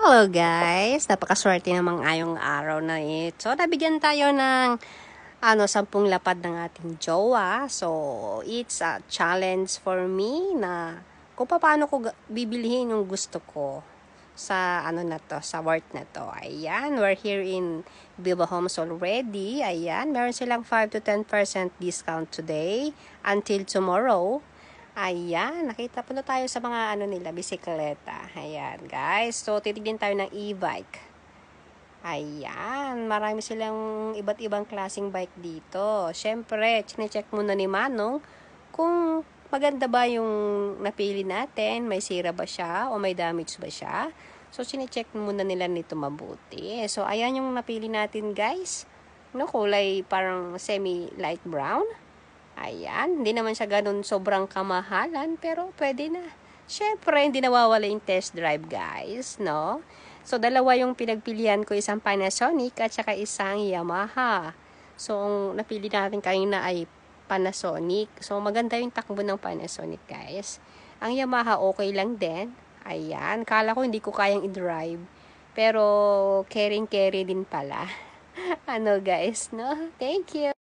Hello guys! Napakaswerte namang ayong araw na ito. So, nabigyan tayo ng 10 lapad ng ating jowa. So, it's a challenge for me na kung paano ko bibilihin yung gusto ko sa sa worth na to. Ayan, we're here in Viva Homes already. Ayan, meron silang 5 to 10% discount today until tomorrow. Ayan, nakita po na tayo sa mga nila, bisikleta. Ayan, guys. So, titignan tayo ng e-bike. Ayan, marami silang iba't ibang klaseng bike dito. Siyempre, chine-check muna ni Manong kung maganda ba yung napili natin, may sira ba siya o may damage ba siya. So, chine-check muna nila nito mabuti. So, ayan yung napili natin, guys. Kulay parang semi-light brown. Ayan, hindi naman siya ganun sobrang kamahalan, pero pwede na. Syempre, hindi nawawala yung test drive, guys, no? So, dalawa yung pinagpilian ko, isang Panasonic at saka isang Yamaha. So, ang napili natin kanina ay Panasonic. So, maganda yung takbo ng Panasonic, guys. Ang Yamaha, okay lang din. Ayan, kala ko hindi ko kayang i-drive. Pero, carry din pala. Guys, no? Thank you!